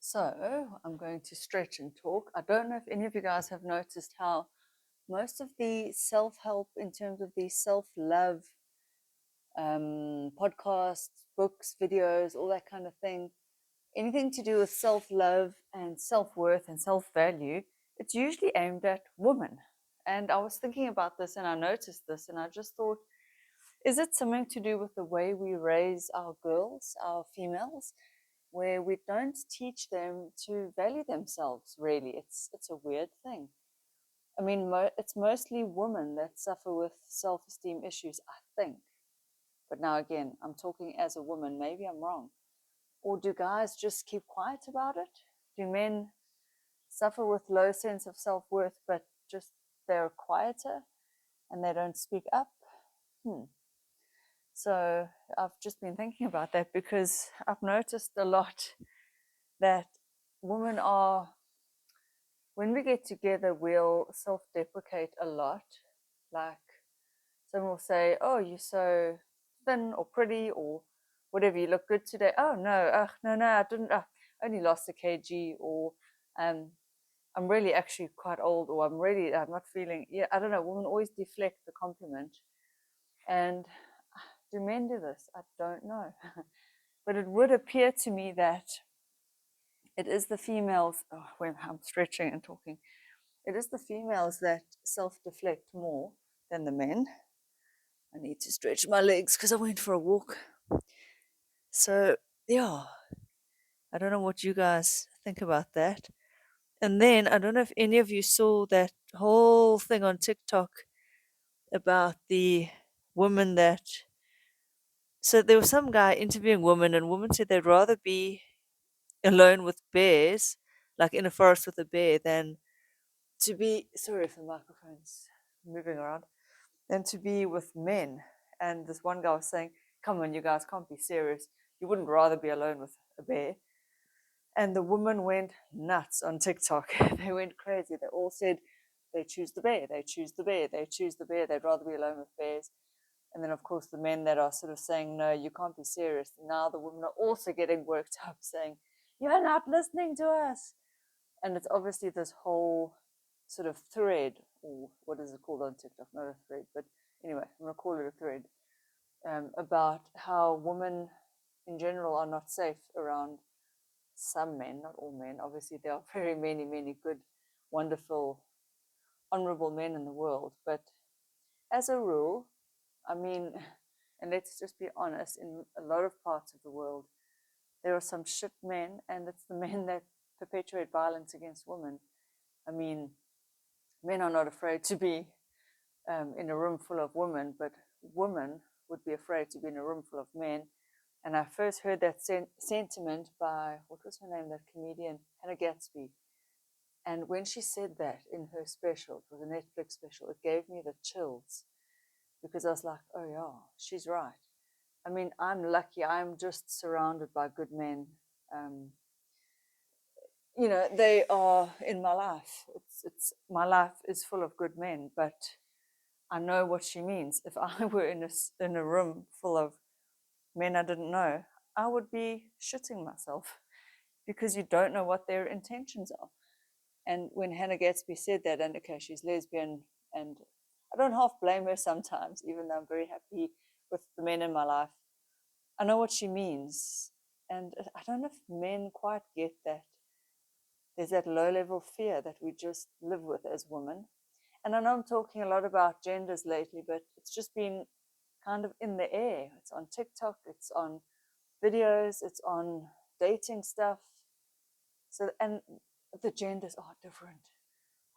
So I'm going to stretch and talk. I don't know if any of you guys have noticed how most of the self-help in terms of the self-love podcasts, books, videos, all that kind of thing, anything to do with self-love and self-worth and self-value, it's usually aimed at women. And I was thinking about this and I noticed this and I just thought, is it something to do with the way we raise our girls, our females, where we don't teach them to value themselves, really? It's a weird thing. I mean, it's mostly women that suffer with self-esteem issues, I think. But now again, I'm talking as a woman. Maybe I'm wrong. Or do guys just keep quiet about it? Do men suffer with low sense of self-worth, but just they're quieter and they don't speak up? So I've just been thinking about that because I've noticed a lot that women are, when we get together, we'll self-deprecate a lot. Like someone will say, "Oh, you're so thin or pretty or whatever. You look good today." "Oh no, no, I didn't. I only lost a kg." Or "I'm really actually quite old," or I'm not feeling. Yeah, I don't know. Women always deflect the compliment. And do men do this? I don't know. But it would appear to me that it is the females, when I'm stretching and talking, it is the females that self-deflect more than the men. I need to stretch my legs because I went for a walk. So, yeah, I don't know what you guys think about that. And then I don't know if any of you saw that whole thing on TikTok about the woman that. So there was some guy interviewing women, and women said they'd rather be alone with bears, like in a forest with a bear, than to be. Sorry if the microphone's moving around. Than to be with men. And this one guy was saying, "Come on, you guys can't be serious. You wouldn't rather be alone with a bear." And the women went nuts on TikTok. They went crazy. They all said they choose the bear, they choose the bear, they choose the bear. They'd rather be alone with bears. And then, of course, the men that are sort of saying, "No, you can't be serious." Now the women are also getting worked up, saying, "You're not listening to us." And it's obviously this whole sort of thread, or what is it called on TikTok? Not a thread, but anyway, I'm going to call it a thread, about how women in general are not safe around some men, not all men. Obviously, there are very many, many good, wonderful, honorable men in the world. But as a rule, I mean, and let's just be honest, in a lot of parts of the world, there are some shit men, and it's the men that perpetuate violence against women. I mean, men are not afraid to be in a room full of women, but women would be afraid to be in a room full of men. And I first heard that sentiment by, what was her name, that comedian, Hannah Gatsby. And when she said that in her special, it was a Netflix special, it gave me the chills because I was like, oh yeah, she's right. I mean, I'm lucky. I'm just surrounded by good men. Um, they are in my life. It's my life is full of good men, but I know what she means. If I were in a room full of men I didn't know, I would be shitting myself because you don't know what their intentions are. And when Hannah Gatsby said that, and okay, she's lesbian, and I don't half blame her sometimes, even though I'm very happy with the men in my life. I know what she means. And I don't know if men quite get that. There's that low level fear that we just live with as women. And I know I'm talking a lot about genders lately, but it's just been kind of in the air. It's on TikTok, it's on videos, it's on dating stuff. So, and the genders are different.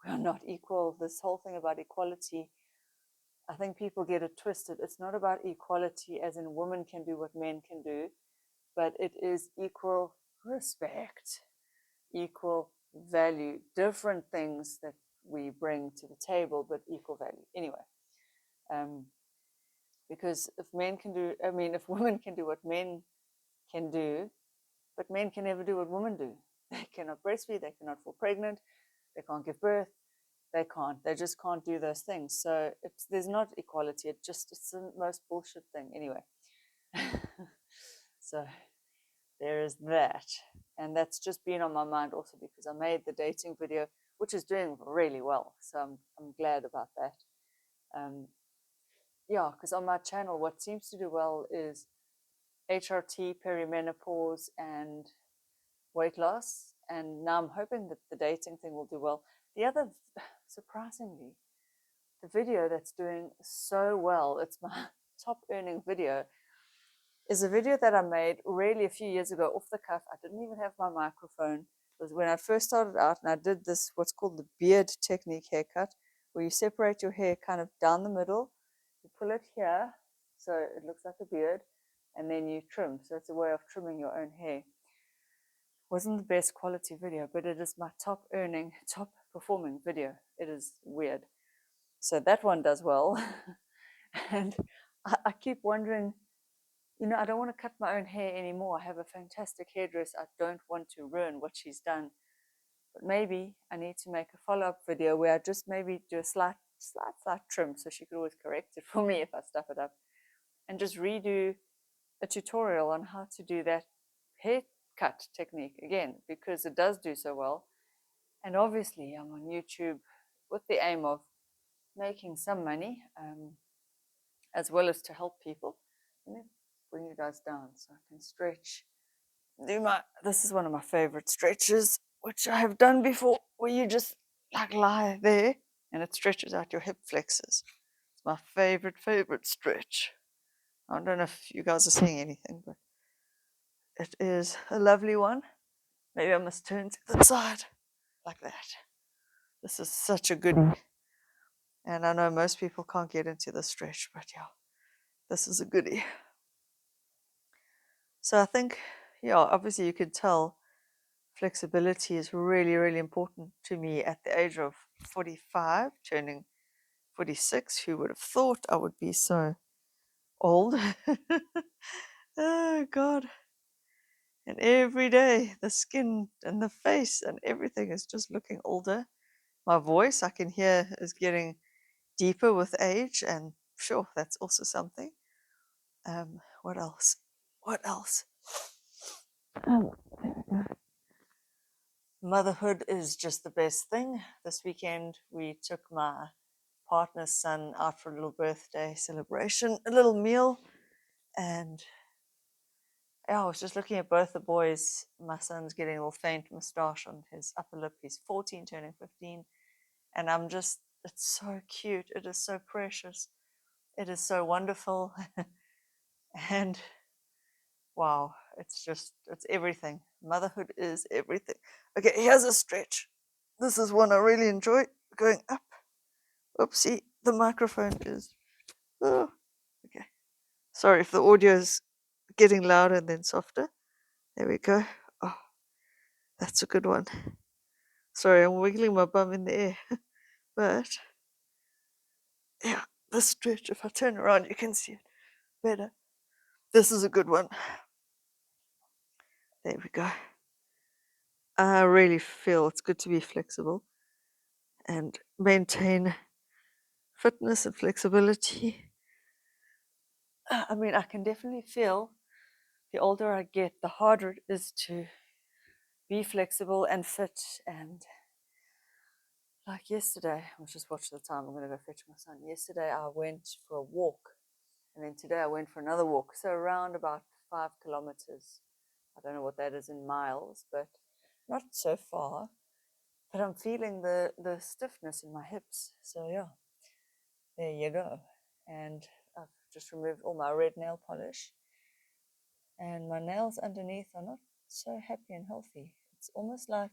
We are not equal. This whole thing about equality, I think people get it twisted. It's not about equality as in women can do what men can do, but it is equal respect, equal value, different things that we bring to the table, but equal value. Anyway, because if men can do, I mean, if women can do what men can do, but men can never do what women do. They cannot breastfeed, they cannot fall pregnant, they can't give birth, they just can't do those things. So there's not equality. It's the most bullshit thing anyway. So there is that. And that's just been on my mind also because I made the dating video, which is doing really well. So I'm glad about that. Yeah, because on my channel, what seems to do well is HRT, perimenopause, and weight loss. And now I'm hoping that the dating thing will do well. The other, surprisingly, the video that's doing so well, it's my top earning video, is a video that I made really a few years ago off the cuff. I didn't even have my microphone. It was when I first started out, and I did this, what's called the beard technique haircut, where you separate your hair kind of down the middle, you pull it here, so it looks like a beard, and then you trim. So it's a way of trimming your own hair. Wasn't the best quality video, but it is my top earning, top performing video. It is weird. So that one does well. And I keep wondering, I don't want to cut my own hair anymore. I have a fantastic hairdresser. I don't want to ruin what she's done. But maybe I need to make a follow-up video where I just maybe do a slight trim so she could always correct it for me if I stuff it up. And just redo a tutorial on how to do that haircut technique again, because it does do so well. And obviously I'm on YouTube with the aim of making some money, as well as to help people. Let me bring you guys down so I can stretch. This is one of my favorite stretches, which I have done before, where you just like lie there and it stretches out your hip flexors. It's my favorite stretch. I don't know if you guys are seeing anything, but it is a lovely one. Maybe I must turn to the side like that. This is such a goodie. And I know most people can't get into the stretch, but yeah, this is a goodie. So I think, yeah, obviously you could tell flexibility is really, really important to me at the age of 45, turning 46. Who would have thought I would be so old? Oh, God. And every day, the skin and the face and everything is just looking older. My voice, I can hear, is getting deeper with age, and sure, that's also something. What else? What else? There we go. Motherhood is just the best thing. This weekend, we took my partner's son out for a little birthday celebration, a little meal, and yeah, I was just looking at both the boys. My son's getting a little faint moustache on his upper lip. He's 14, turning 15, and it's so cute. It is so precious. It is so wonderful. And wow, it's everything. Motherhood is everything. Okay, here's a stretch. This is one I really enjoy, going up. Oopsie, the microphone is, oh, okay. Sorry if the audio is getting louder and then softer. There we go. Oh, that's a good one. Sorry, I'm wiggling my bum in the air. But yeah, this stretch, if I turn around, you can see it better. This is a good one. There we go. I really feel it's good to be flexible and maintain fitness and flexibility. I mean, I can definitely feel the older I get, the harder it is to be flexible and fit. And like yesterday, I'll just watch the time. I'm going to go fetch my son. Yesterday, I went for a walk, and then today I went for another walk. So around about 5 kilometers. I don't know what that is in miles, but not so far. But I'm feeling the stiffness in my hips. So yeah, there you go. And I've just removed all my red nail polish, and my nails underneath are not so happy and healthy. It's almost like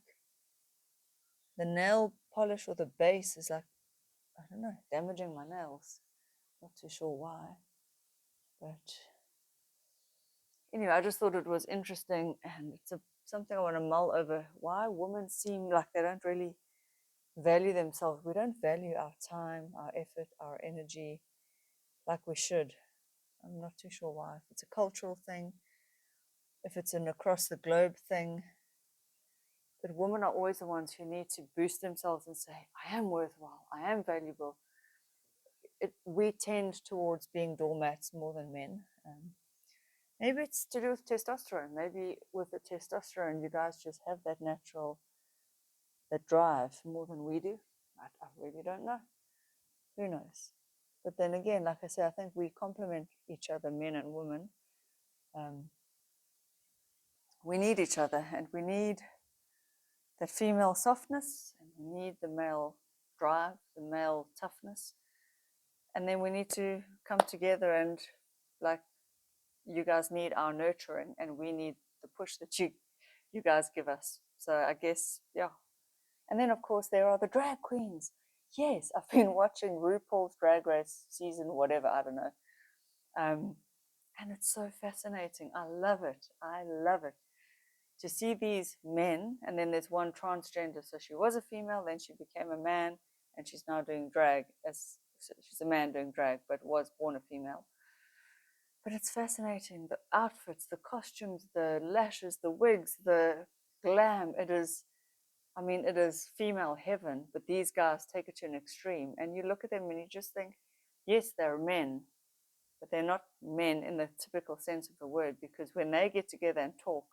the nail polish or the base is like, I don't know, damaging my nails. Not too sure why. But anyway, I just thought it was interesting, and it's something I want to mull over. Why women seem like they don't really value themselves. We don't value our time, our effort, our energy like we should. I'm not too sure why. If it's a cultural thing, if it's an across the globe thing. But women are always the ones who need to boost themselves and say, I am worthwhile, I am valuable. We tend towards being doormats more than men. Maybe it's to do with testosterone. Maybe with the testosterone, you guys just have that natural, that drive more than we do. I really don't know. Who knows? But then again, like I say, I think we complement each other, men and women. Um, we need each other, and we need that female softness, and we need the male drive, the male toughness. And then we need to come together and, like, you guys need our nurturing, and we need the push that you guys give us. So I guess, yeah. And then, of course, there are the drag queens. Yes, I've been watching RuPaul's Drag Race season, whatever, I don't know. And it's so fascinating. I love it. I love it. To see these men, and then there's one transgender. So she was a female, then she became a man, and she's now doing drag. She's a man doing drag, but was born a female. But it's fascinating. The outfits, the costumes, the lashes, the wigs, the glam. It is female heaven, but these guys take it to an extreme. And you look at them and you just think, yes, they're men, but they're not men in the typical sense of the word, because when they get together and talk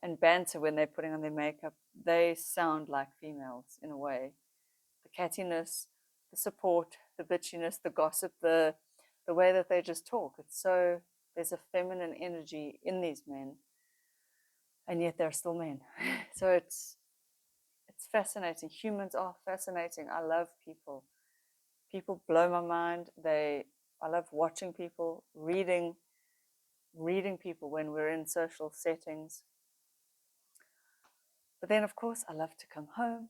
and banter when they're putting on their makeup, they sound like females in a way. The cattiness, the support, the bitchiness, the gossip, the way that they just talk. It's so, there's a feminine energy in these men, and yet they're still men. So it's fascinating. Humans are fascinating. I love people. People blow my mind. I love watching people, reading people when we're in social settings. But then, of course, I love to come home,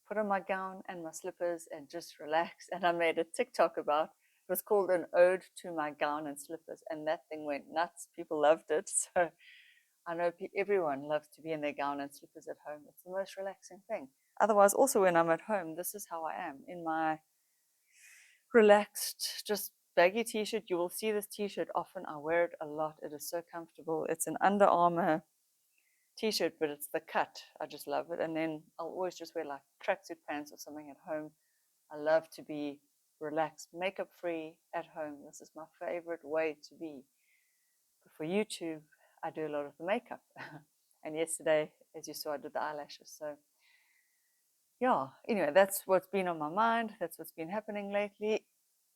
put on my gown and my slippers and just relax. And I made a TikTok about it. Was called An Ode to My Gown and Slippers, and that thing went nuts. People loved it. So I know everyone loves to be in their gown and slippers at home. It's the most relaxing thing. Otherwise, also when I'm at home, this is how I am, in my relaxed, just baggy t-shirt. You will see this t-shirt often. I wear it a lot. It is so comfortable. It's an Under Armour t-shirt, but it's the cut. I just love it. And then I'll always just wear like tracksuit pants or something at home. I love to be relaxed, makeup free at home. This is my favorite way to be. But for YouTube, I do a lot of the makeup. And yesterday, as you saw, I did the eyelashes. So yeah, anyway, that's what's been on my mind. That's what's been happening lately.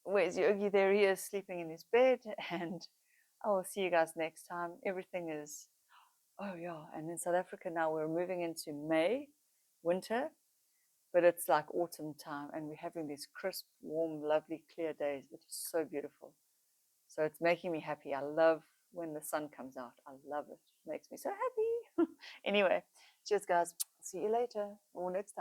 Where's Yogi? There he is, sleeping in his bed. And I will see you guys next time. Everything is, oh yeah, and in South Africa now we're moving into May, winter, but it's like autumn time, and we're having these crisp, warm, lovely, clear days. It is so beautiful. So it's making me happy. I love when the sun comes out. I love it. It makes me so happy. Anyway, cheers, guys. See you later or next time.